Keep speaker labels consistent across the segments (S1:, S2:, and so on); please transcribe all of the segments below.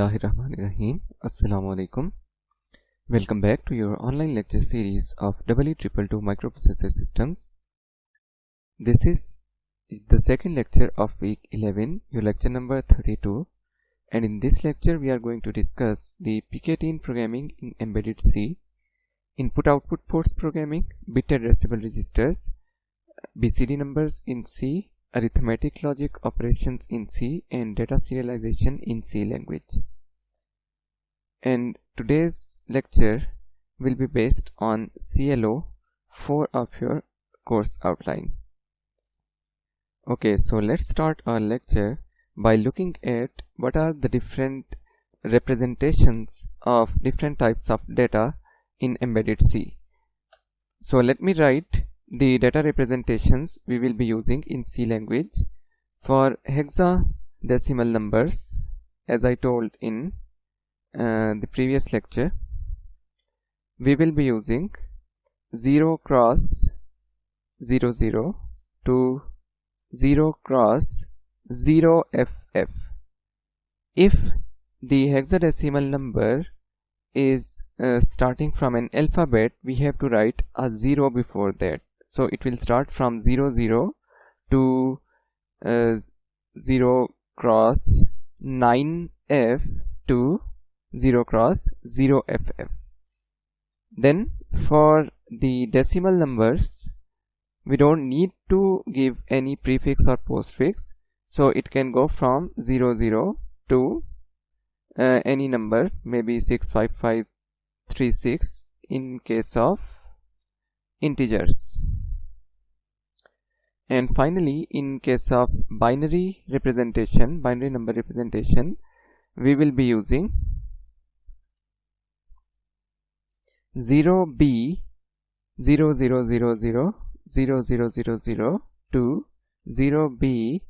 S1: Bismillahirrahmanirrahim. Assalamu alaikum. Welcome back to your online lecture series of EE222 Microprocessor Systems. This is the second lecture of week 11, your lecture number 32, and in this lecture we are going to discuss the Picatinny programming in embedded C, input-output ports programming, bit addressable registers, BCD numbers in C, arithmetic logic operations in C, and data serialization in C language. And today's lecture will be based on CLO 4 of your course outline. Okay, so let's start our lecture by looking at what are the different representations of different types of data in embedded C. So let me write the data representations we will be using in C language. For hexadecimal numbers, as I told in the previous lecture, we will be using 0 cross 0 0 to 0 cross 0 FF. If the hexadecimal number is starting from an alphabet, we have to write a 0 before that. So it will start from 0 0 to 0 cross 9F to 0 cross 0 FF. Then for the decimal numbers, we don't need to give any prefix or postfix, so it can go from 0 0 to any number, maybe 65536 in case of integers. And finally, in case of binary number representation, we will be using 0B 0 0 0 0 0 0 0 0 to 0B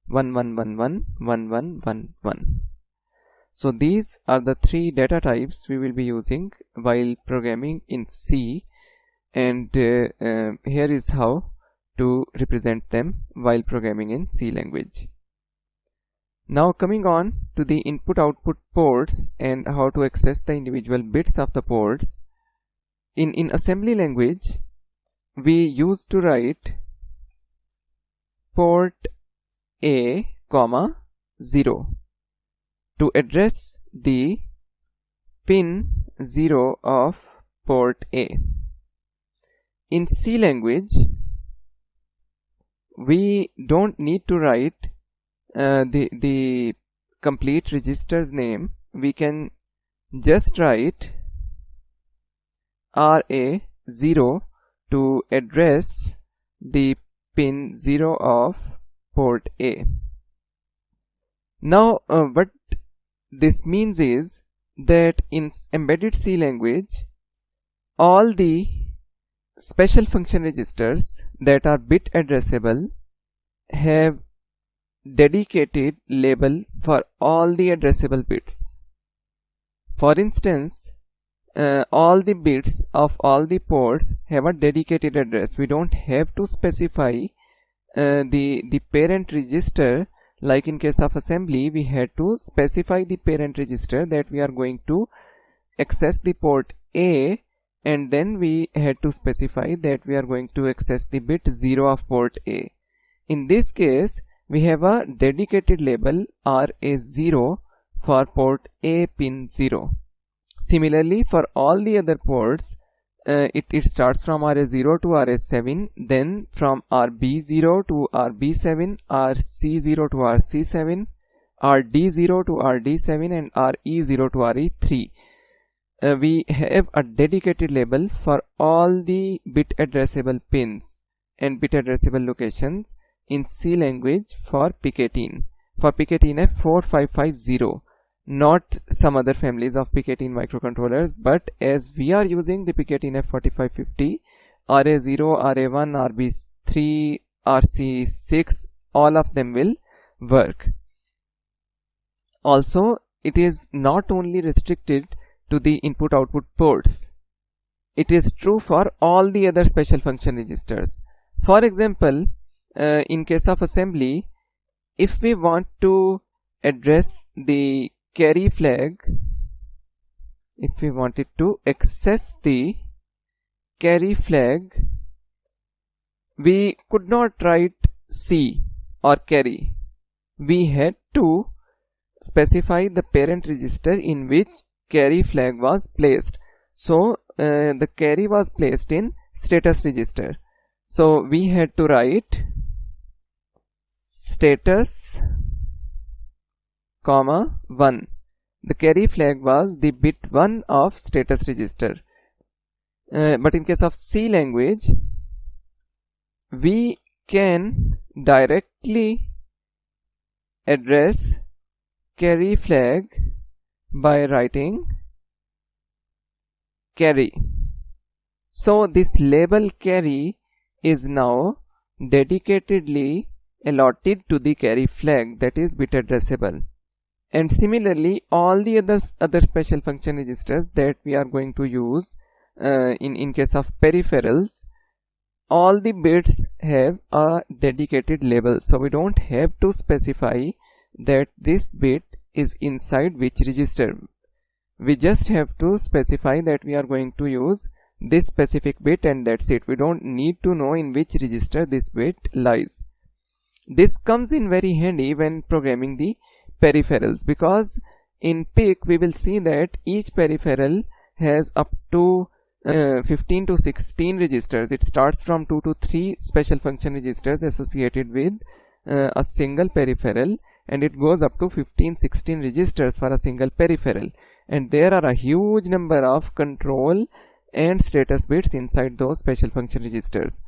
S1: 1 1 1 1 1 1 1 1. So these are the three data types we will be using while programming in C, and here is how to represent them while programming in C language. Now coming on to the input-output ports and how to access the individual bits of the ports. In assembly language, we used to write port A, 0 to address the pin 0 of port A. In C language, we don't need to write the complete register's name. We can just write RA0 to address the pin 0 of port A. Now what this means is that in embedded C language, all the special function registers that are bit addressable have dedicated label for all the addressable bits. For instance, all the bits of all the ports have a dedicated address. We don't have to specify the parent register. Like in case of assembly, we had to specify the parent register that we are going to access the port A, and then we had to specify that we are going to access the bit 0 of port A. In this case, we have a dedicated label RA0 for port A pin 0. Similarly, for all the other ports, it starts from RA0 to RA7, then from RB0 to RB7, RC0 to RC7, RD0 to RD7, and RE0 to RE3. We have a dedicated label for all the bit addressable pins and bit addressable locations in C language for Picatinny. For Picatinny F4550, not some other families of Picatinny microcontrollers, but as we are using the Picatinny F4550, RA0, RA1, RB3, RC6, all of them will work. Also, it is not only restricted to the input-output ports. It is true for all the other special function registers. For example, in case of assembly, if we want to address the carry flag, if we wanted to access the carry flag, we could not write C or carry. We had to specify the parent register in which carry flag was placed. So the carry was placed in status register. So we had to write status, comma 1. The carry flag was the bit 1 of status register. But in case of C language, we can directly address carry flag by writing carry. So this label carry is now dedicatedly allotted to the carry flag, that is bit addressable. And similarly, all the other special function registers that we are going to use in case of peripherals, all the bits have a dedicated label. So we don't have to specify that this bit is inside which register. We just have to specify that we are going to use this specific bit, and that's it. We don't need to know in which register this bit lies. This comes in very handy when programming the peripherals, because in PIC we will see that each peripheral has up to 15 to 16 registers. It starts from 2 to 3 special function registers associated with a single peripheral, and it goes up to 15-16 registers for a single peripheral, and there are a huge number of control and status bits inside those special function registers.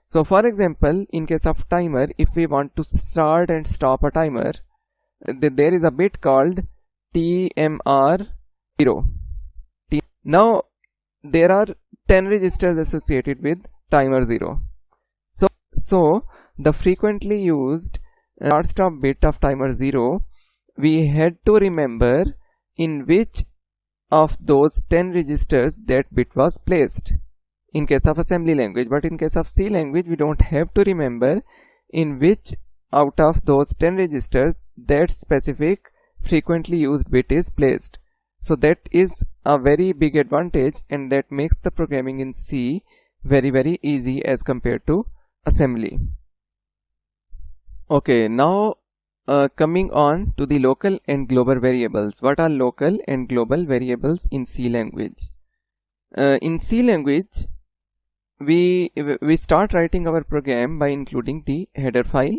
S1: So for example, in case of timer, if we want to start and stop a timer, there is a bit called TMR0. Now there are 10 registers associated with timer 0. So the frequently used start stop bit of timer 0, we had to remember in which of those 10 registers that bit was placed in case of assembly language. But in case of C language, we don't have to remember in which out of those 10 registers that specific frequently used bit is placed. So that is a very big advantage, and that makes the programming in C very easy as compared to assembly. Okay, now coming on to the local and global variables. What are local and global variables in C language? In C language, we start writing our program by including the header file,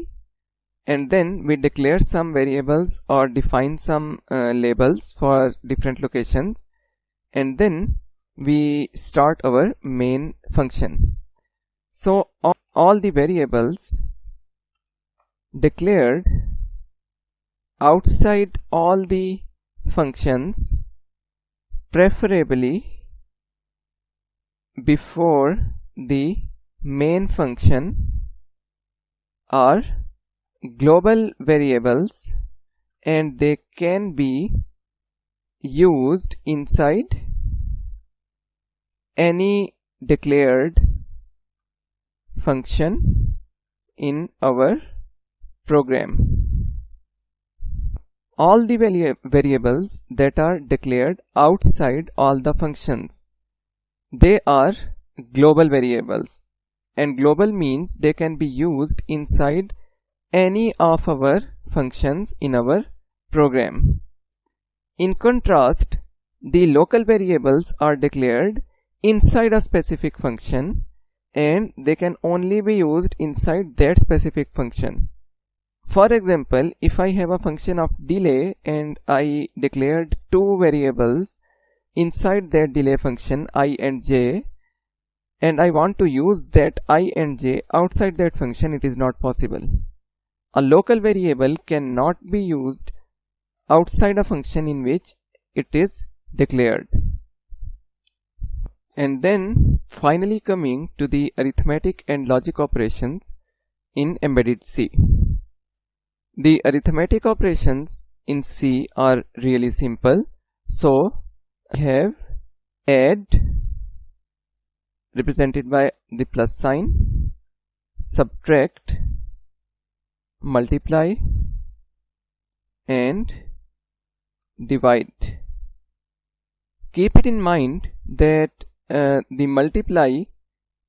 S1: and then we declare some variables or define some labels for different locations, and then we start our main function. So all the variables declared outside all the functions, preferably before the main function, are global variables, and they can be used inside any declared function in our program. All the variables that are declared outside all the functions, they are global variables, and global means they can be used inside any of our functions in our program. In contrast, the local variables are declared inside a specific function, and they can only be used inside that specific function. For example, if I have a function of delay and I declared two variables inside that delay function, I and j, and I want to use that I and j outside that function, it is not possible. A local variable cannot be used outside a function in which it is declared. And then finally coming to the arithmetic and logic operations in embedded C. The arithmetic operations in C are really simple. So I have add, represented by the plus sign, subtract, multiply, and divide. Keep it in mind that the multiply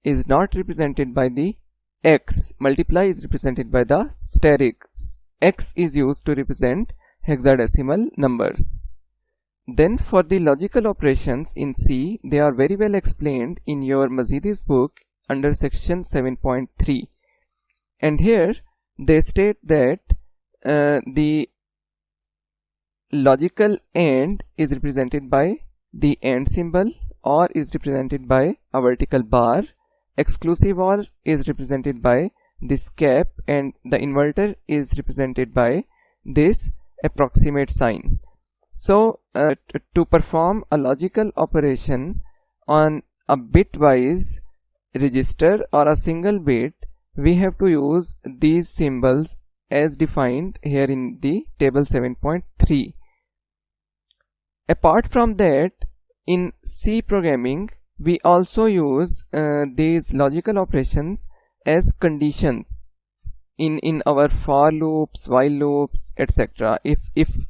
S1: is not represented by the x. Multiply is represented by the steric. X is used to represent hexadecimal numbers. Then for the logical operations in C, they are very well explained in your Mazidi's book under section 7.3. And here they state that the logical AND is represented by the AND symbol, OR is represented by a vertical bar, exclusive OR is represented by this cap, and the inverter is represented by this approximate sign. So to perform a logical operation on a bitwise register or a single bit, we have to use these symbols as defined here in the table 7.3. Apart from that, in C programming, we also use these logical operations as conditions in our for loops, while loops, etc., if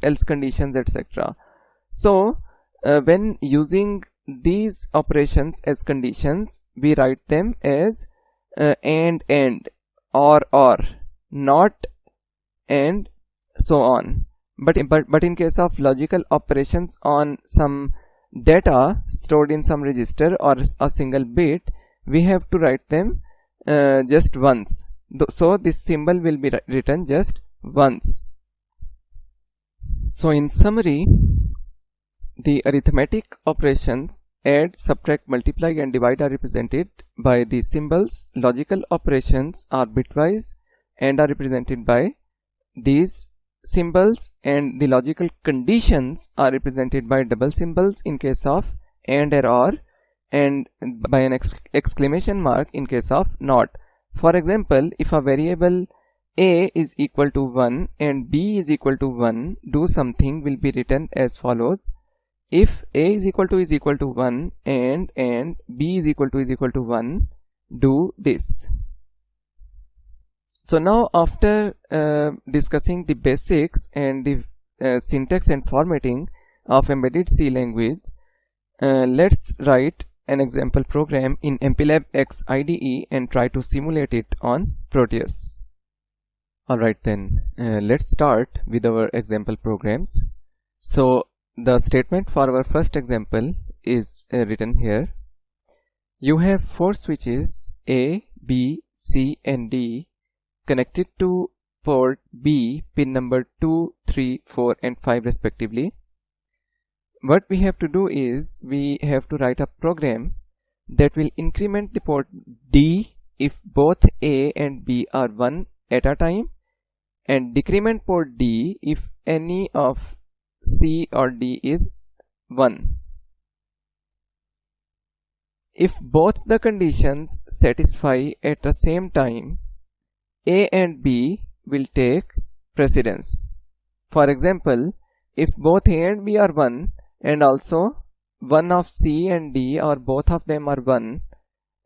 S1: else conditions, etc. So when using these operations as conditions, we write them as and, or, not, and so on. But in case of logical operations on some data stored in some register or a single bit, we have to write them just once. So this symbol will be written just once. So in summary, the arithmetic operations add, subtract, multiply and divide are represented by these symbols. Logical operations are bitwise and are represented by these symbols, and the logical conditions are represented by double symbols in case of AND or OR, and by an exclamation mark in case of NOT. For example, if a variable a is equal to 1 and b is equal to 1, do something will be written as follows: if a is equal to 1 and b is equal to 1, do this. So now, after discussing the basics and the syntax and formatting of embedded C language, let's write an example program in MPLAB X IDE and try to simulate it on Proteus. Alright then, let's start with our example programs. So the statement for our first example is written here. You have 4 switches A, B, C and D connected to port B, pin number 2, 3, 4 and 5 respectively. What we have to do is we have to write a program that will increment the port D if both A and B are 1 at a time, and decrement port D if any of C or D is 1. If both the conditions satisfy at the same time, A and B will take precedence. For example, if both A and B are 1 and also one of C and D or both of them are 1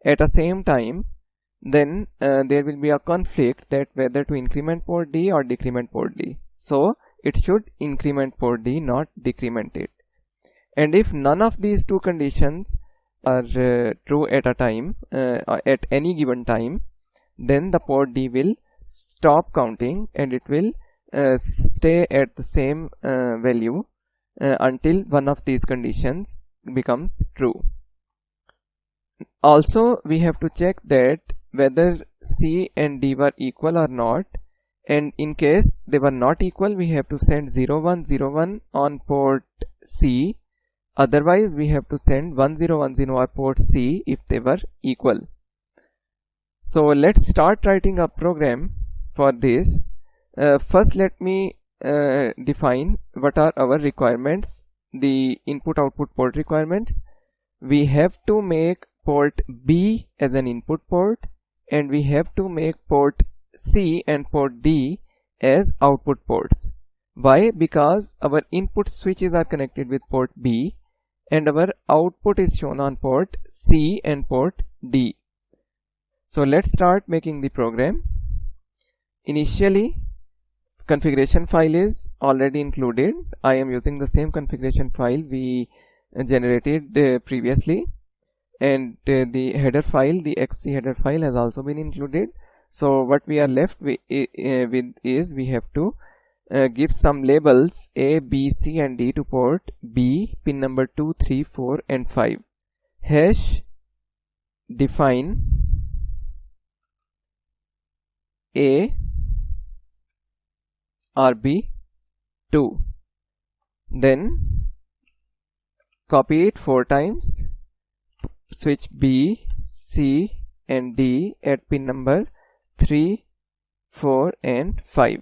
S1: at the same time, then there will be a conflict that whether to increment port D or decrement port D. So it should increment port D, not decrement it. And if none of these two conditions are true at a time, at any given time, then the port D will stop counting and it will stay at the same value until one of these conditions becomes true. Also, we have to check that whether C and D were equal or not, and in case they were not equal, we have to send 0101 on port C. Otherwise, we have to send 1010 on port C if they were equal. So let's start writing a program for this. First, let me define what are our requirements, the input-output port requirements. We have to make port B as an input port, and we have to make port C and port D as output ports. Why? Because our input switches are connected with port B and our output is shown on port C and port D. So let's start making the program. Initially, configuration file is already included. I am using the same configuration file we generated previously, and the header file, the XC header file, has also been included. So what we are left with is we have to give some labels A, B, C and D to port B, pin number 2, 3, 4 and 5. Hash define A RB2, then copy it 4 times, switch B, C and D at pin number 3, 4 and 5.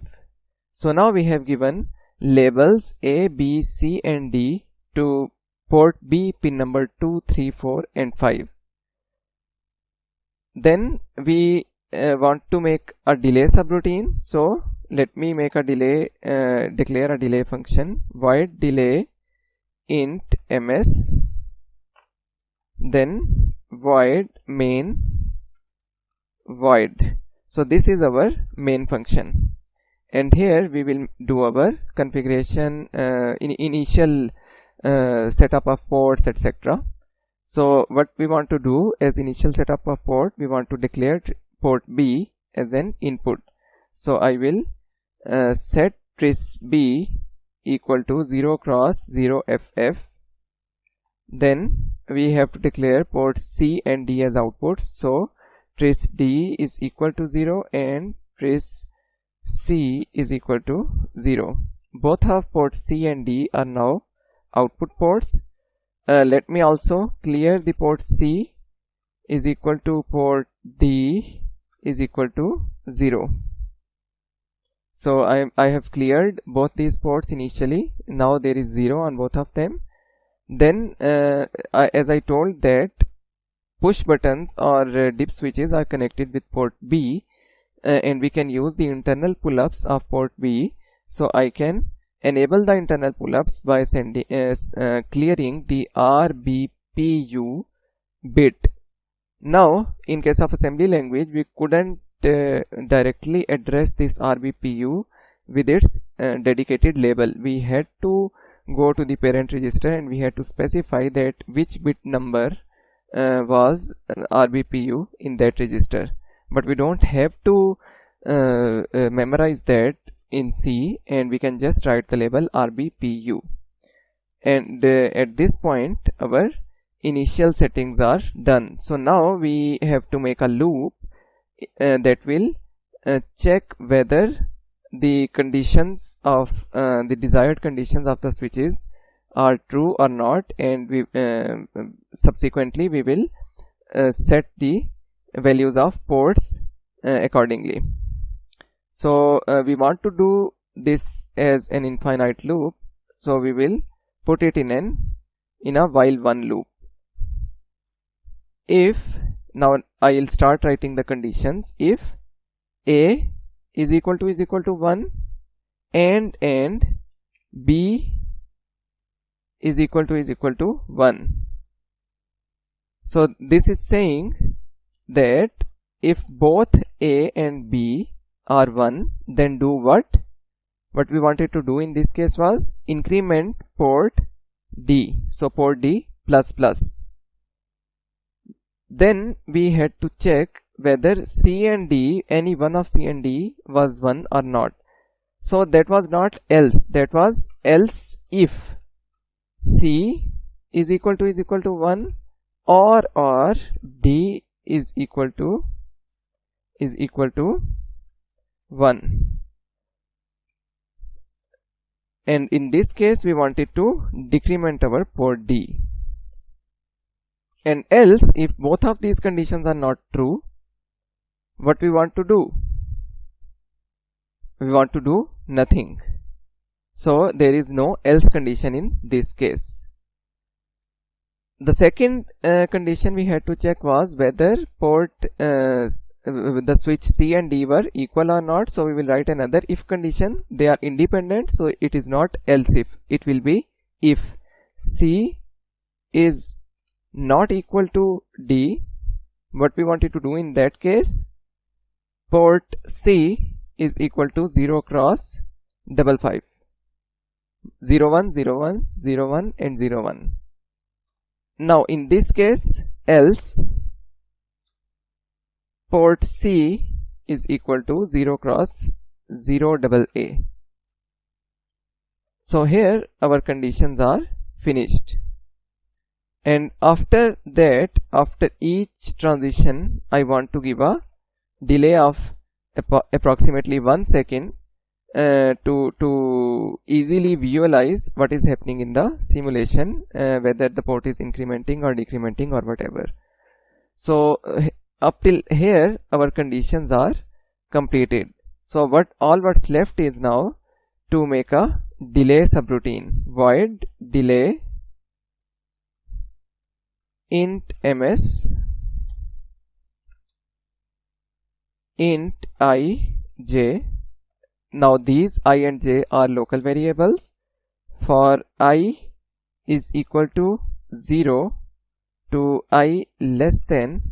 S1: So now we have given labels A, B, C and D to port B, pin number 2, 3, 4 and 5. Then we want to make a delay subroutine. So let me make a delay, declare a delay function, void delay int ms, then void main void. So this is our main function, and here we will do our configuration, initial setup of ports, etc. So what we want to do as initial setup of port, we want to declare port B as an input. So I will set tris B equal to 0 cross 0 FF. Then we have to declare ports C and D as outputs. So tris D is equal to 0 and tris C is equal to 0. Both of ports C and D are now output ports. Let me also clear the port C is equal to port D is equal to 0. So I have cleared both these ports initially. Now there is 0 on both of them. Then as I told that push buttons or dip switches are connected with port B, and we can use the internal pull-ups of port B. So I can enable the internal pull-ups by sending clearing the RBPU bit. Now in case of assembly language, we couldn't directly address this RBPU with its dedicated label. We had to go to the parent register and we had to specify that which bit number was RBPU in that register, but we don't have to memorize that in C, and we can just write the label RBPU. And at this point our initial settings are done. So now we have to make a loop that will check whether the conditions of the desired conditions of the switches are true or not, and we subsequently we will set the values of ports accordingly. So we want to do this as an infinite loop, so we will put it in a while one loop. If now I will start writing the conditions. If A is equal to 1 and B is equal to 1. So this is saying that if both A and B are 1, then do what? What we wanted to do in this case was increment port D. So port D plus plus. Then we had to check whether C and D, any one of C and D was 1 or not. So that was not else, that was else if C is equal to 1 or D is equal to 1. And in this case we wanted to decrement our port D. And else if both of these conditions are not true, what we want to do? We want to do nothing. So there is no else condition in this case. The second condition we had to check was whether port the switch C and D were equal or not. So we will write another if condition. They are independent, so it is not else if, it will be if C is not equal to D. What we wanted to do in that case, port C is equal to 0 cross 55 01 01 01 and 01. Now in this case, else port C is equal to 0 cross 0 double A. So here our conditions are finished, and after that, after each transition, I want to give a delay of approximately 1 second to easily visualize what is happening in the simulation, whether the port is incrementing or decrementing or whatever. So up till here our conditions are completed. So what's left is now to make a delay subroutine. Void delay int ms int I j. Now these I and j are local variables. For I is equal to 0 to I less than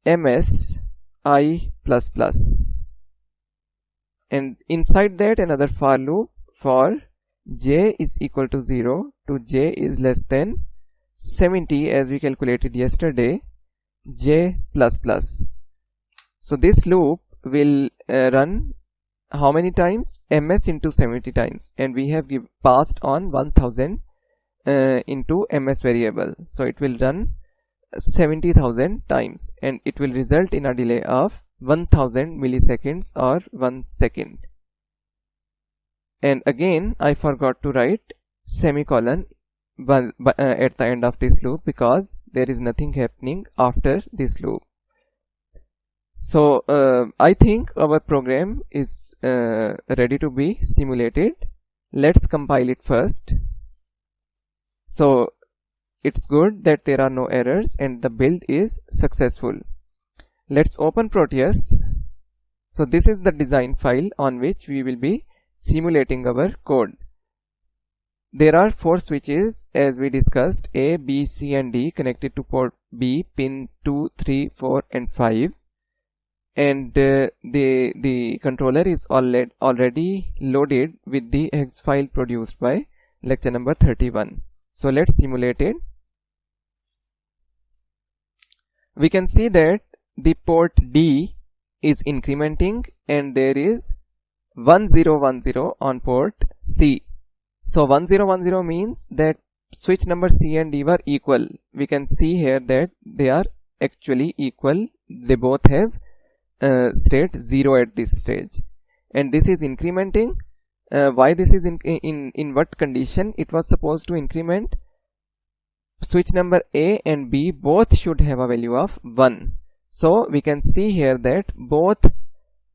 S1: ms I plus plus, and inside that another for loop for j is equal to 0 to j is less than 70, as we calculated yesterday, j plus plus. So this loop will run how many times? ms into 70 times, and we have passed on 1000 into ms variable, so it will run 70,000 times, and it will result in a delay of 1000 milliseconds or 1 second. And again I forgot to write semicolon at the end of this loop, because there is nothing happening after this loop. So I think our program is ready to be simulated. Let's compile it first. So it's good that there are no errors and the build is successful. Let's open Proteus. So this is the design file on which we will be simulating our code. There are 4 switches as we discussed, A, B, C and D, connected to port B, pin 2, 3, 4 and 5. And the controller is already loaded with the hex file produced by lecture number 31. So let's simulate it. We can see that the port D is incrementing and there is 1010 on port C. So 1010 means that switch number C and D were equal. We can see here that they are actually equal. They both have state 0 at this stage, and this is incrementing. Why this is in what condition it was supposed to increment? Switch number A and B both should have a value of 1. So we can see here that both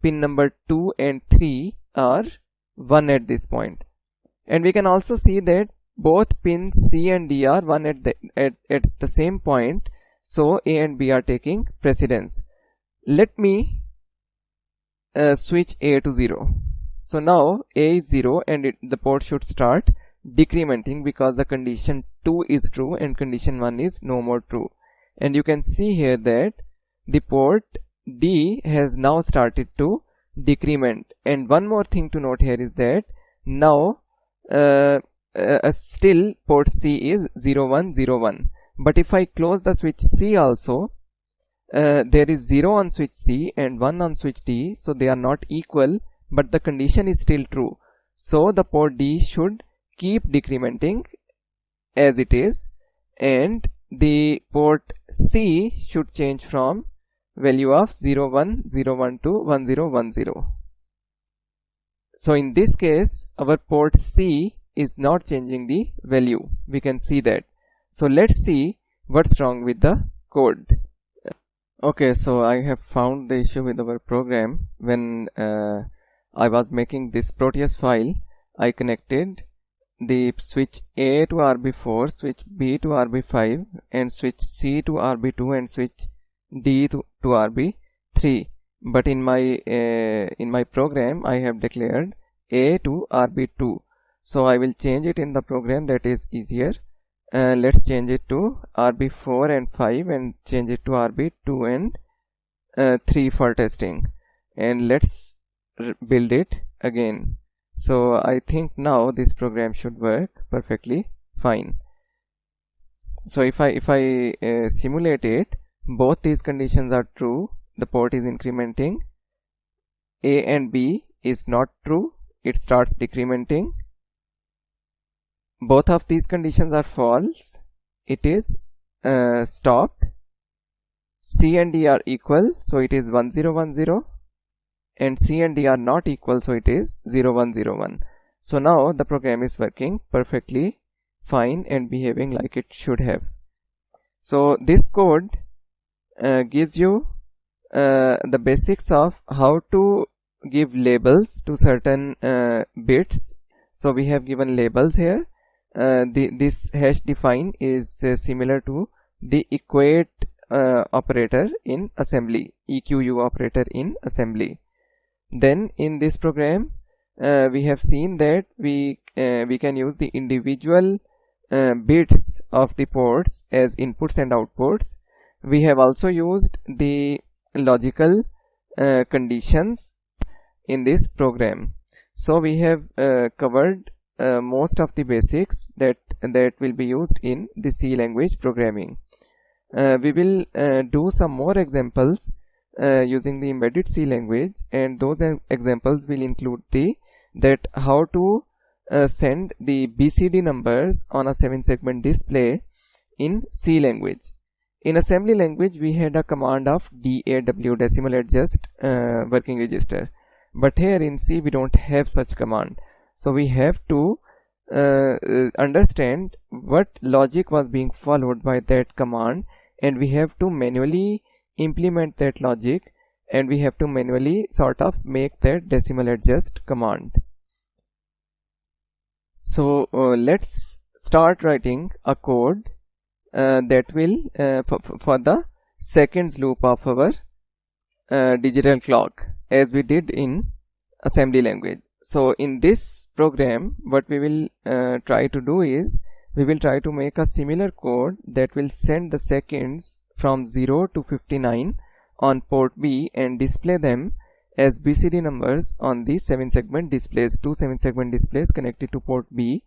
S1: pin number 2 and 3 are 1 at this point, and we can also see that both pins C and D are 1 at the same point. So A and B are taking precedence. Let me switch A to 0. So now A is 0 and the port should start decrementing, because the condition 2 is true and condition 1 is no more true. And you can see here that the port D has now started to decrement. And one more thing to note here is that now still port C is 0101, but if I close the switch C also, there is 0 on switch C and 1 on switch D, so they are not equal, but the condition is still true. So the port D should keep decrementing as it is, and the port C should change from value of 0101 to 1010. So in this case our port C is not changing the value. We can see that. So let's see what's wrong with the code. Okay, so I have found the issue with our program. When I was making this Proteus file, I connected the switch A to RB4, switch B to RB5, and switch C to RB2 and switch D to RB3. But in my program I have declared A to RB2. So I will change it in the program, that is easier. Let's change it to RB4 and 5 and change it to RB2 and 3 for testing, and let's build it again. So I think now this program should work perfectly fine. So if I simulate it, both these conditions are true. The port is incrementing. A and B is not true. It starts decrementing. Both of these conditions are false. It is stopped. C and D are equal, so it is 1010, and C and D are not equal, so it is 0101. So now the program is working perfectly fine and behaving like it should have. So this code gives you the basics of how to give labels to certain bits. So we have given labels here. This hash define is similar to the equate operator in assembly, EQU operator in assembly. Then in this program we have seen that we can use the individual bits of the ports as inputs and outputs. We have also used the logical conditions in this program. So we have covered most of the basics that will be used in the C language programming. We will do some more examples using the embedded C language, and those examples will include that how to send the BCD numbers on a 7-segment display in C language. In assembly language we had a command of DAW, decimal adjust working register, but here in C we don't have such command. So we have to understand what logic was being followed by that command, and we have to manually implement that logic, and we have to manually sort of make that decimal adjust command. So let's start writing a code that will for the seconds loop of our digital clock, as we did in assembly language. So in this program what we will try to do is we will try to make a similar code that will send the seconds from 0 to 59 on port B and display them as BCD numbers on the 7-segment displays, 2 7-segment displays connected to port B.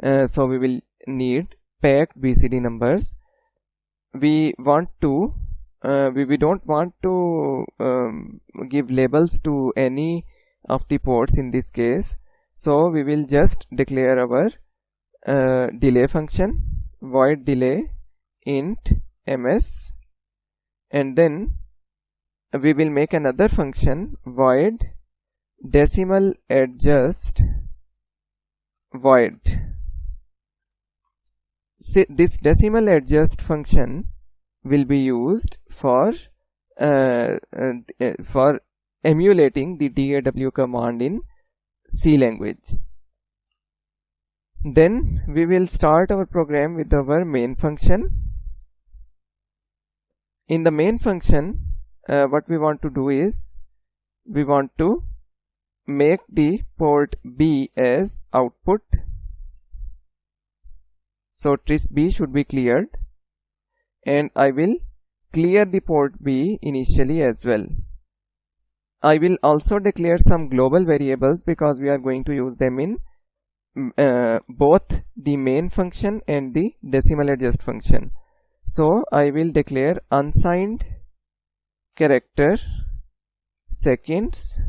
S1: So we will need packed BCD numbers. We want to we don't want to give labels to any of the ports in this case. So we will just declare our delay function, void delay int ms, and then we will make another function void decimal adjust void. This decimal adjust function will be used for emulating the DAW command in C language. Then we will start our program with our main function. In the main function what we want to do is we want to make the port B as output. So tris B should be cleared, and I will clear the port B initially as well. I will also declare some global variables because we are going to use them in both the main function and the decimal adjust function. So I will declare unsigned character seconds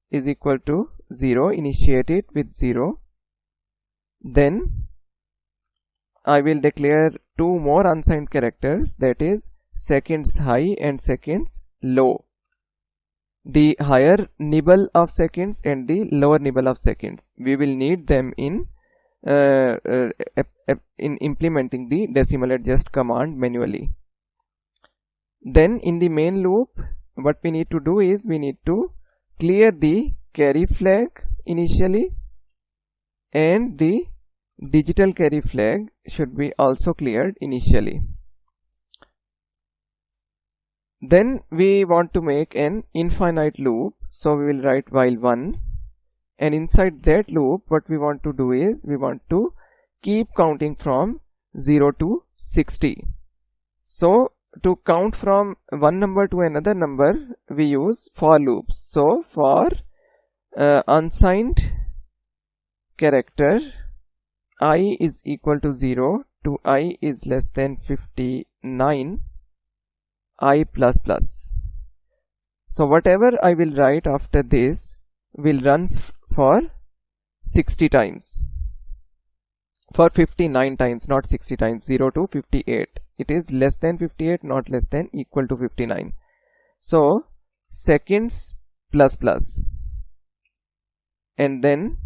S1: is equal to 0, initiate it with 0. Then I will declare two more unsigned characters, that is seconds high and seconds low. The higher nibble of seconds and the lower nibble of seconds, we will need them in implementing the decimal adjust command manually. Then in the main loop what we need to do is we need to clear the carry flag initially, and the digital carry flag should be also cleared initially. Then we want to make an infinite loop, so we will write while 1, and inside that loop what we want to do is we want to keep counting from 0 to 60. So to count from one number to another number we use for loops. So for unsigned character I is equal to 0 to I is less than 59 I plus plus. So whatever I will write after this will run for 60 times, for 59 times, not 60 times. 0 to 58, it is less than 58, not less than, equal to 59. So seconds plus plus, and then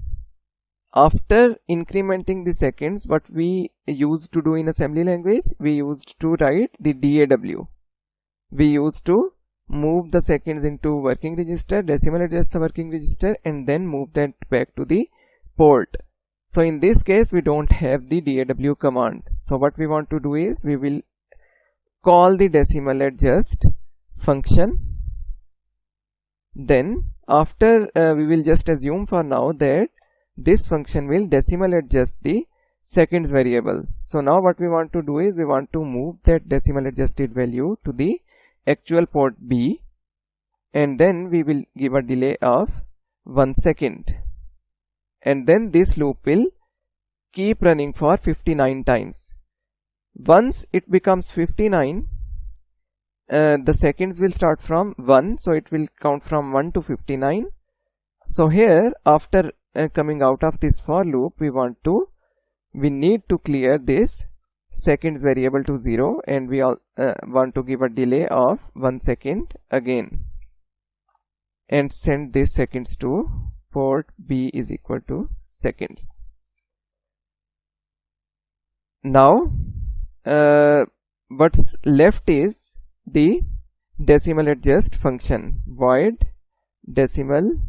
S1: after incrementing the seconds, what we used to do in assembly language, we used to write the DAW. We used to move the seconds into working register, decimal adjust the working register, and then move that back to the port. So in this case we don't have the DAW command. So what we want to do is we will call the decimal adjust function. Then after we will just assume for now that this function will decimal adjust the seconds variable. So now what we want to do is we want to move that decimal adjusted value to the actual port B, and then we will give a delay of 1 second, and then this loop will keep running for 59 times. Once it becomes 59, the seconds will start from 1, so it will count from 1 to 59. So here after coming out of this for loop, we need to clear this seconds variable to 0, and we all want to give a delay of 1 second again, and send this seconds to port B is equal to seconds. Now what's left is the decimal adjust function, void decimal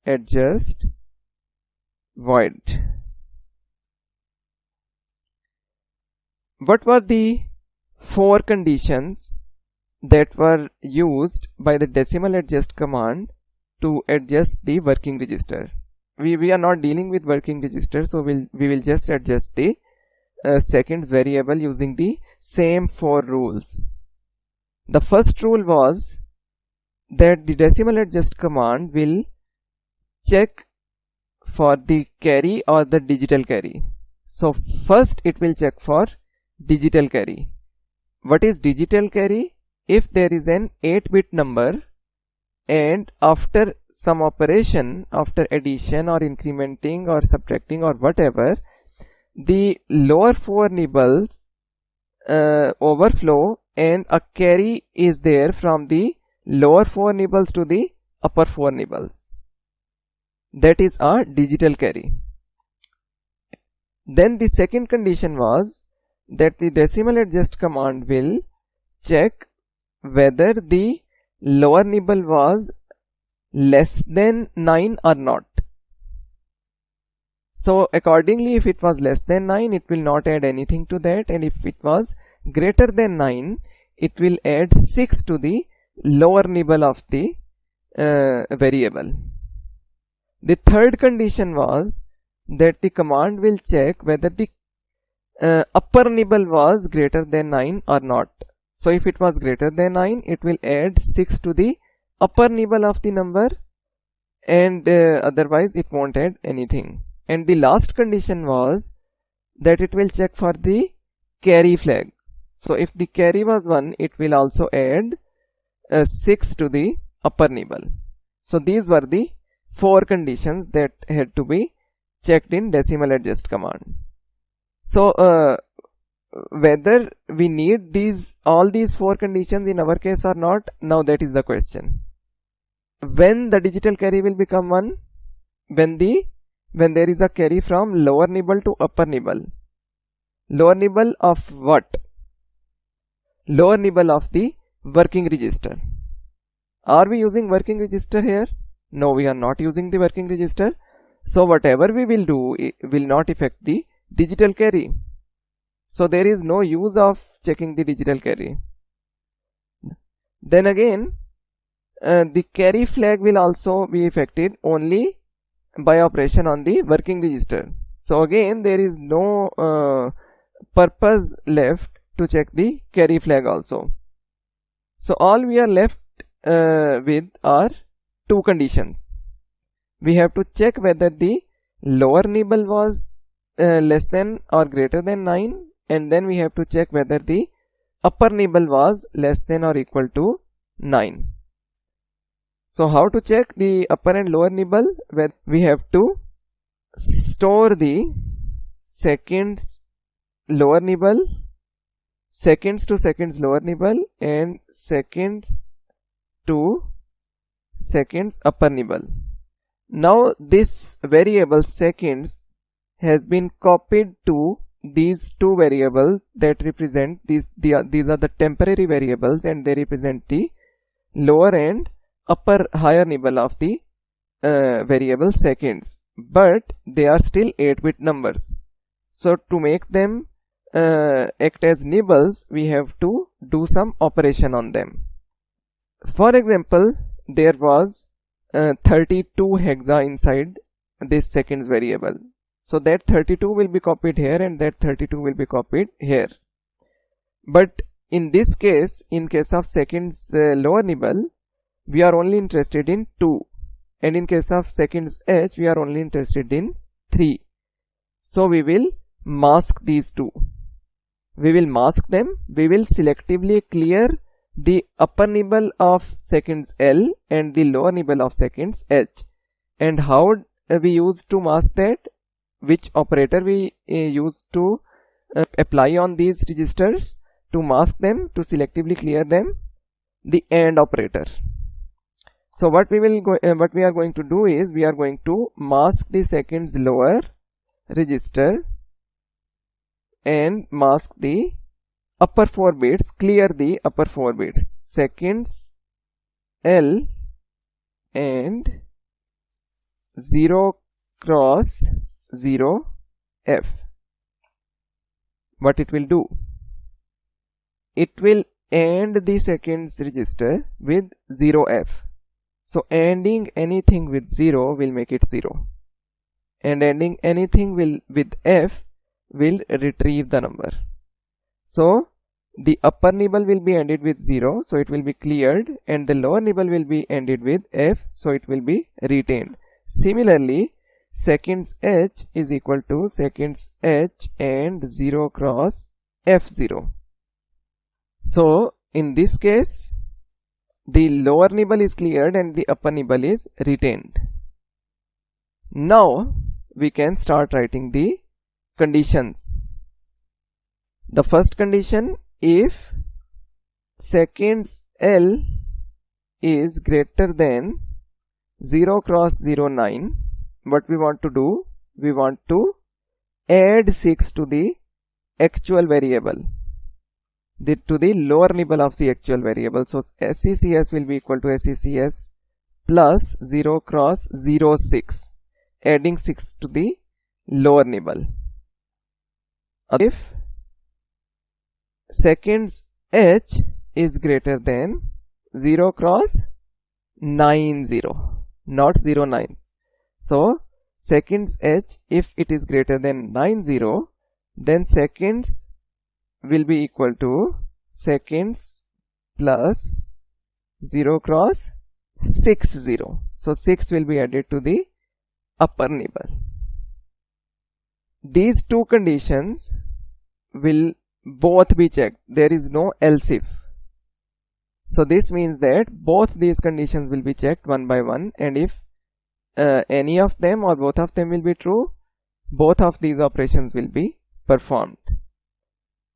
S1: adjust void. What were the 4 conditions that were used by the decimal adjust command to adjust the working register? We are not dealing with working register, so we will just adjust the seconds variable using the same 4 rules. The first rule was that the decimal adjust command will check for the carry or the digital carry. So first it will check for digital carry. What is digital carry? If there is an 8-bit number and after some operation, after addition or incrementing or subtracting or whatever, the lower 4 nibbles overflow and a carry is there from the lower 4 nibbles to the upper 4 nibbles. That is a digital carry. Then the second condition was that the decimal adjust command will check whether the lower nibble was less than 9 or not. So accordingly, if it was less than 9, it will not add anything to that, and if it was greater than 9, it will add 6 to the lower nibble of the variable. The third condition was that the command will check whether the upper nibble was greater than 9 or not. So if it was greater than 9, it will add 6 to the upper nibble of the number, and otherwise it won't add anything. And the last condition was that it will check for the carry flag. So if the carry was 1, it will also add 6 to the upper nibble. So these were the 4 conditions that had to be checked in decimal adjust command. So whether we need all these 4 conditions in our case or not, now that is the question. When the digital carry will become 1? When there is a carry from lower nibble to upper nibble. Lower nibble of what? Lower nibble of the working register. Are we using working register here? No, we are not using the working register. So whatever we will do, it will not affect the digital carry. So there is no use of checking the digital carry. Then again, the carry flag will also be affected only by operation on the working register. So again, there is no purpose left to check the carry flag also. So all we are left with are 2 conditions. we have to check whether the lower nibble was less than or greater than 9, and then we have to check whether the upper nibble was less than or equal to 9. So how to check the upper and lower nibble? We have to store the seconds lower nibble, seconds to seconds lower nibble, and seconds to seconds upper nibble. Now this variable seconds has been copied to these two variables that represent these are the temporary variables, and they represent the lower and upper higher nibble of the variable seconds, but they are still 8-bit numbers. So to make them act as nibbles, we have to do some operation on them. For example, there was 32 hexa inside this seconds variable, so that 32 will be copied here and that 32 will be copied here. But in this case, in case of seconds lower nibble, we are only interested in 2, and in case of seconds h, we are only interested in 3. So we will mask these two. We will mask them. We will selectively clear the upper nibble of seconds L and the lower nibble of seconds H. And how we use to mask that? Which operator we use to apply on these registers to mask them, to selectively clear them? The AND operator. So what we are going to do is, we are going to mask the seconds lower register and mask the upper 4 bits, clear the upper 4 bits, seconds L and 0 cross 0 F. What it will do? It will AND the seconds register with 0F. So ANDing anything with 0 will make it 0, and ANDing anything with F will retrieve the number. So the upper nibble will be ANDed with 0, so it will be cleared, and the lower nibble will be ANDed with F, so it will be retained. Similarly, seconds H is equal to seconds H and 0 cross F0. So in this case, the lower nibble is cleared and the upper nibble is retained. Now we can start writing the conditions. The first condition, if seconds L is greater than 0 cross 09, what we want to do? We want to add 6 to the actual variable, to the lower nibble of the actual variable. So SCCS will be equal to SCCS plus 0 cross 06, adding 6 to the lower nibble. If seconds H is greater than 0 cross 90, not 09. So seconds H, if it is greater than 90, then seconds will be equal to seconds plus 0 cross 60. So 6 will be added to the upper nibble. These two conditions will both be checked. There is no else if. So this means that both these conditions will be checked one by one, and if any of them or both of them will be true, both of these operations will be performed.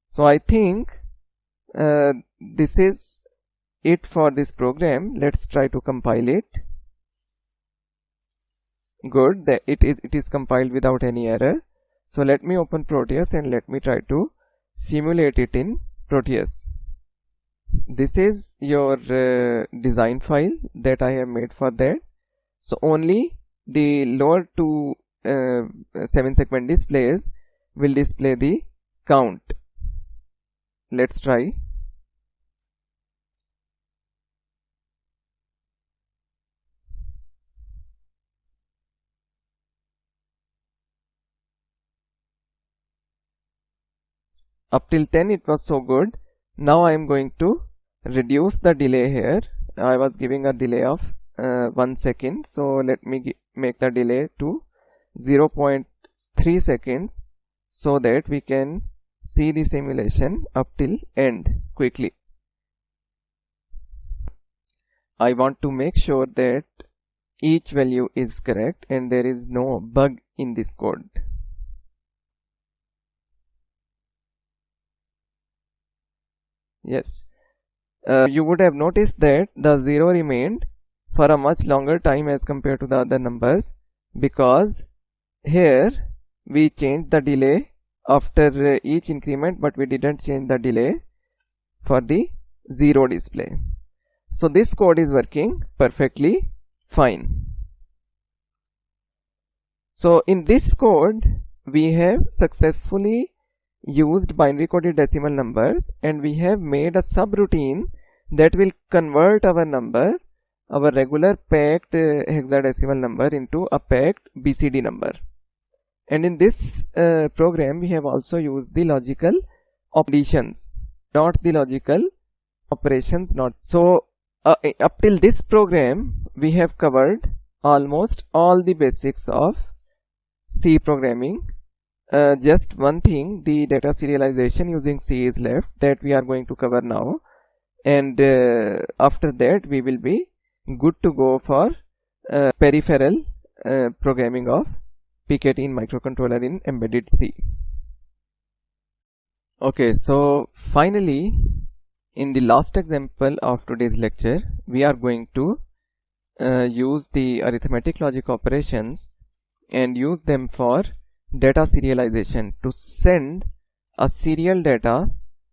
S1: So I think this is it for this program. Let's try to compile it. Good, it is compiled without any error. So let me open Proteus and let me try to simulate it in Proteus. This is your design file that I have made for that. So only the lower two 7-segment displays will display the count. Let's try. Up till 10 it was so good. Now I am going to reduce the delay here. I was giving a delay of 1 second. So let me make the delay to 0.3 seconds so that we can see the simulation up till end quickly. I want to make sure that each value is correct and there is no bug in this code. Yes, you would have noticed that the 0 remained for a much longer time as compared to the other numbers, because here we changed the delay after each increment, but we didn't change the delay for the 0 display. So this code is working perfectly fine. So in this code we have successfully used binary coded decimal numbers, and we have made a subroutine that will convert our number, our regular packed hexadecimal number, into a packed BCD number. And in this program we have also used the logical additions, not the logical operations. So up till this program we have covered almost all the basics of C programming. Just one thing, the data serialization using C is left, that we are going to cover now, and after that we will be good to go for peripheral programming of P-Cat-in microcontroller in embedded C. Okay, so finally, in the last example of today's lecture, we are going to use the arithmetic logic operations and use them for data serialization to send a serial data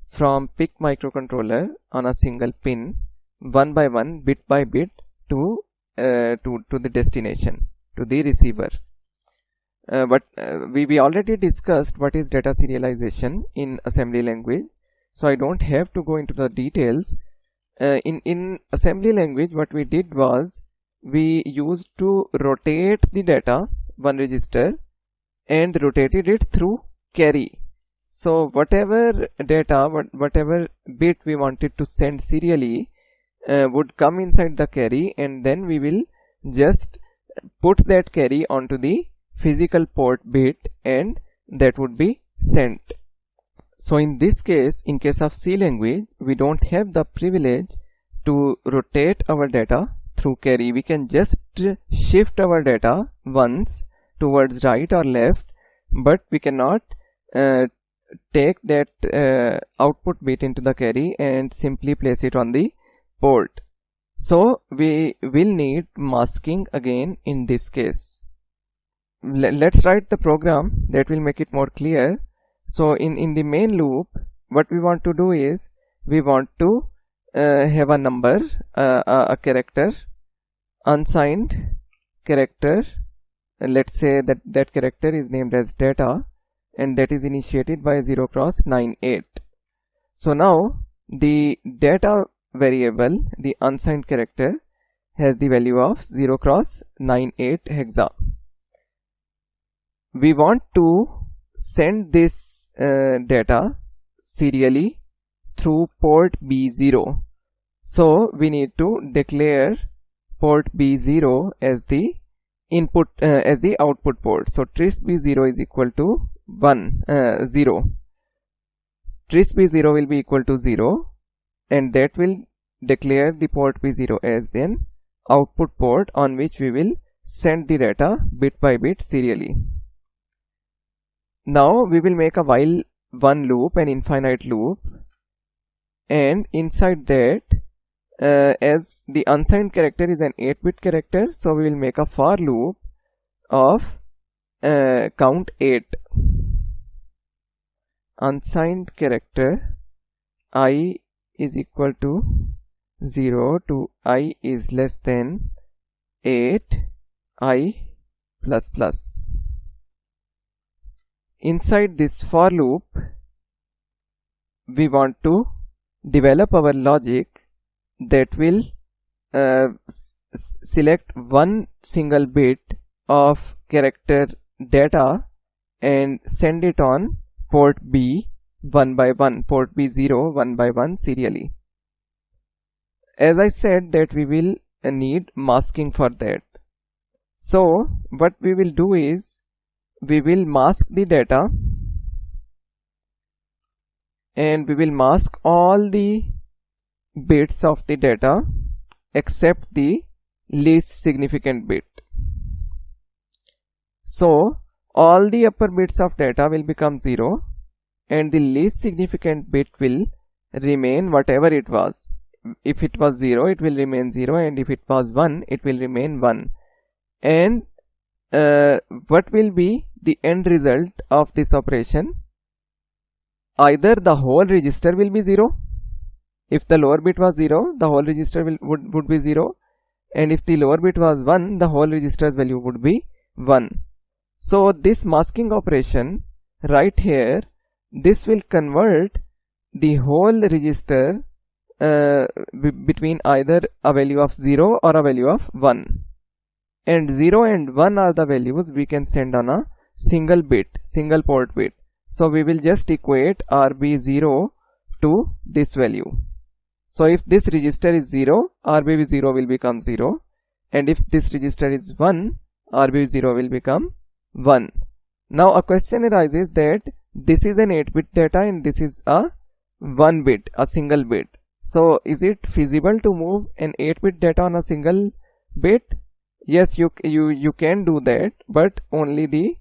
S1: from PIC microcontroller on a single pin, one by one, bit by bit, to the destination, to the receiver. But we already discussed what is data serialization in assembly language, so I don't have to go into the details. In assembly language, what we did was we used to rotate the data one register and rotated it through carry. So whatever data, whatever bit we wanted to send serially would come inside the carry, and then we will just put that carry onto the physical port bit, and that would be sent. So in this case, in case of C language, we don't have the privilege to rotate our data through carry. We can just shift our data once towards right or left, but we cannot take that output bit into the carry and simply place it on the port. So we will need masking again in this case. Let's write the program that will make it more clear. So in the main loop, what we want to do is we want to have a number, a character, unsigned character. Let's say that character is named as data, and that is initiated by 0x98. So now the data variable, the unsigned character, has the value of 0x98 hexa. We want to send this data serially through port B0. So we need to declare port B0 as the input, as the output port. So tris B0 is equal to 0. Tris B0 will be equal to 0, and that will declare the port B0 as the output port on which we will send the data bit by bit serially. Now we will make a while one loop, an infinite loop, and inside that, as the unsigned character is an 8-bit character, so we will make a for loop of count 8. Unsigned character I is equal to 0 to I is less than 8, I plus plus. Inside this for loop, we want to develop our logic that will select one single bit of character data and send it on port B one by one, port B0 one by one serially. As I said that we will need masking for that. So what we will do is we will mask the data and we will mask all the bits of the data except the least significant bit. So all the upper bits of data will become 0 and the least significant bit will remain whatever it was. If it was 0, it will remain 0, and if it was 1, it will remain 1. And what will be the end result of this operation? Either the whole register will be 0. If the lower bit was 0, the whole register would be 0, and if the lower bit was 1, the whole register's value would be 1. So this masking operation right here, this will convert the whole register between either a value of 0 or a value of 1. And 0 and 1 are the values we can send on a single bit, single port bit. So we will just equate RB0 to this value. So if this register is 0, RB0 will become 0, and if this register is 1, RB0 will become 1. Now a question arises that this is an 8-bit data and this is a 1 bit, a single bit. So is it feasible to move an 8-bit data on a single bit? Yes, you can do that, but only the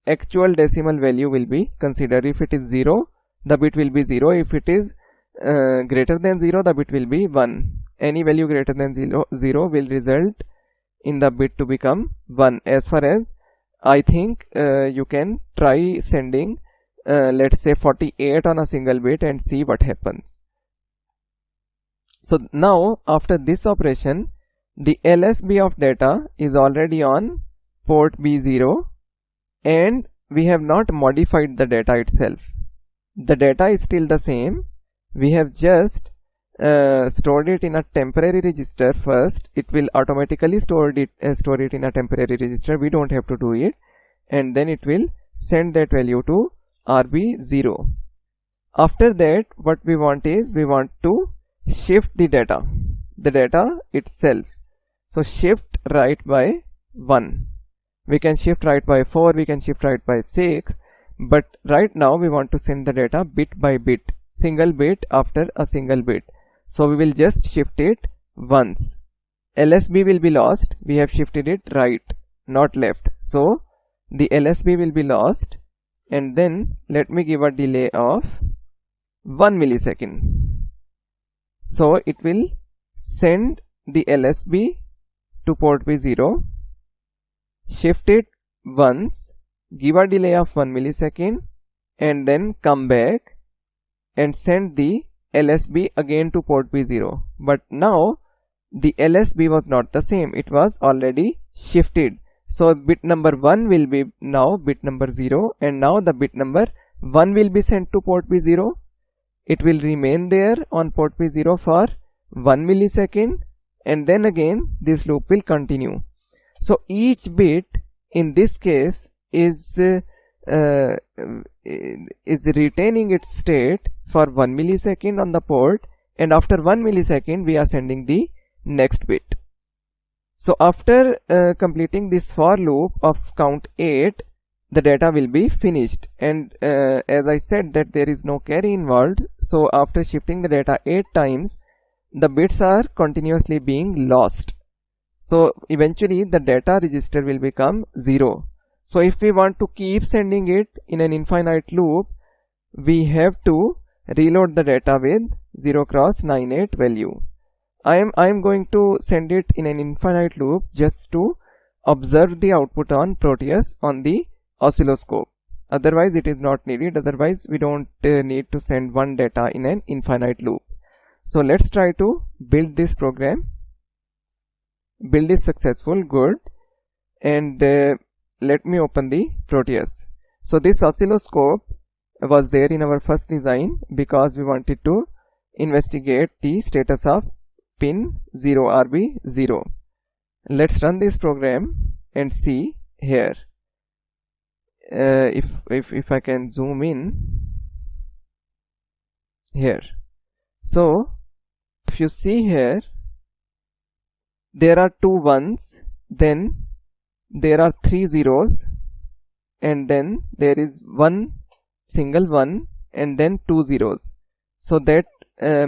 S1: actual decimal value will be considered. If it is 0, the bit will be 0. If it is greater than 0, the bit will be 1. Any value greater than 0 will result in the bit to become 1. As far as I think, you can try sending let's say 48 on a single bit and see what happens. So now after this operation, the LSB of data is already on port B0 and we have not modified the data itself. The data is still the same. We have just stored it in a temporary register first. It will automatically store it in a temporary register. We don't have to do it, and then it will send that value to RB0. After that, what we want is we want to shift the data itself. So shift right by 1. We can shift right by 4, we can shift right by 6, but right now we want to send the data bit by bit, single bit after a single bit. So we will just shift it once. LSB will be lost. We have shifted it right, not left. So the LSB will be lost, and then let me give a delay of 1 millisecond. So it will send the LSB to port B0, shift it once, give a delay of 1 millisecond, and then come back and send the LSB again to port B0. But now the LSB was not the same, it was already shifted. So bit number 1 will be now bit number 0, and now the bit number 1 will be sent to port B0. It will remain there on port P0 for 1 millisecond, and then again this loop will continue. So each bit in this case is retaining its state for 1 millisecond on the port, and after 1 millisecond we are sending the next bit. So after completing this for loop of count 8, the data will be finished, and as I said that there is no carry involved, so after shifting the data 8 times, the bits are continuously being lost. So eventually the data register will become 0. So if we want to keep sending it in an infinite loop, we have to reload the data with 0x98 value. I am going to send it in an infinite loop just to observe the output on Proteus on the oscilloscope. Otherwise it is not needed. Otherwise we don't need to send one data in an infinite loop. So let's try to build this program. Build is successful, good. And let me open the Proteus. So this oscilloscope was there in our first design because we wanted to investigate the status of pin 0RB0. Let's run this program and see here. If I can zoom in here. So if you see here, there are 2 ones, then there are 3 zeros, and then there is one single one and then 2 zeros. So that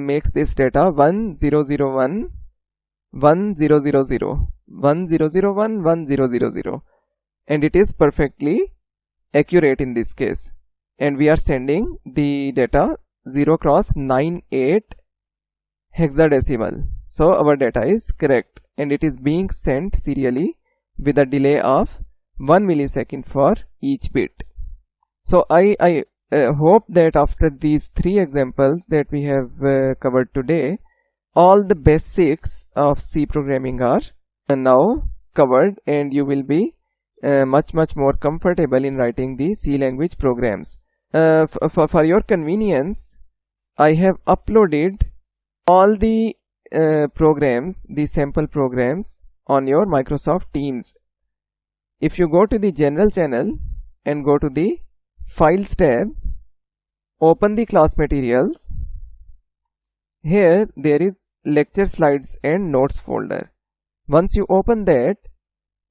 S1: makes this data 1001 1000 1001 1000, and it is perfectly accurate in this case, and we are sending the data 0 cross 98 hexadecimal. So our data is correct, and it is being sent serially with a delay of 1 millisecond for each bit. So I hope that after these 3 examples that we have covered today, all the basics of C programming are now covered, and you will be much more comfortable in writing the C language programs. For your convenience, I have uploaded all the programs, the sample programs, on your Microsoft Teams. If you go to the General channel and go to the Files tab, open the class materials. Here there is lecture slides and notes folder. Once you open that,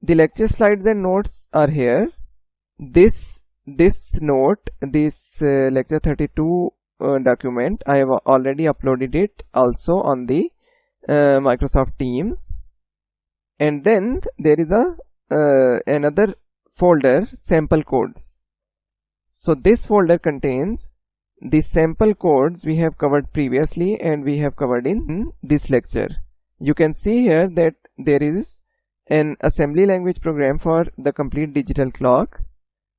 S1: the lecture slides and notes are here. This note, this lecture 32 document, I have already uploaded it also on the Microsoft Teams. And then there is a another folder, sample codes. So this folder contains the sample codes we have covered previously and we have covered in this lecture. You can see here that there is an assembly language program for the complete digital clock.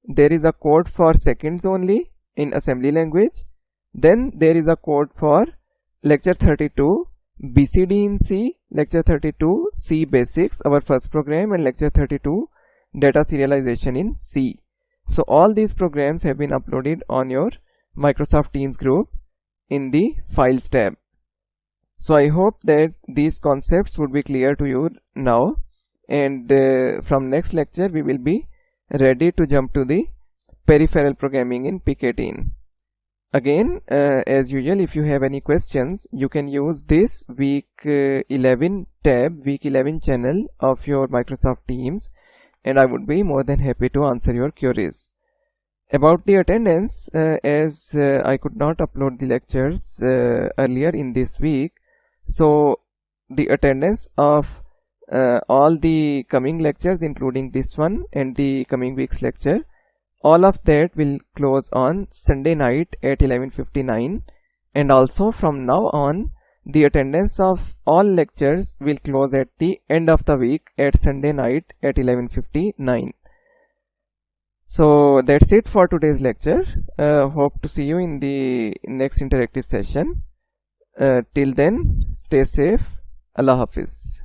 S1: There is a code for seconds only in assembly language. Then there is a code for lecture 32 BCD in C, lecture 32 C basics, our first program, and lecture 32 data serialization in C. So all these programs have been uploaded on your Microsoft Teams group in the Files tab. So I hope that these concepts would be clear to you now, and from next lecture we will be ready to jump to the peripheral programming in PIC18. Again, as usual, if you have any questions, you can use this week 11 tab, week 11 channel of your Microsoft Teams, and I would be more than happy to answer your queries. About the attendance, as I could not upload the lectures earlier in this week, so the attendance of all the coming lectures, including this one and the coming week's lecture, all of that will close on Sunday night at 11:59, and also from now on the attendance of all lectures will close at the end of the week at Sunday night at 11:59. So that's it for today's lecture. Hope to see you in the next interactive session. Till then, stay safe. Allah Hafiz.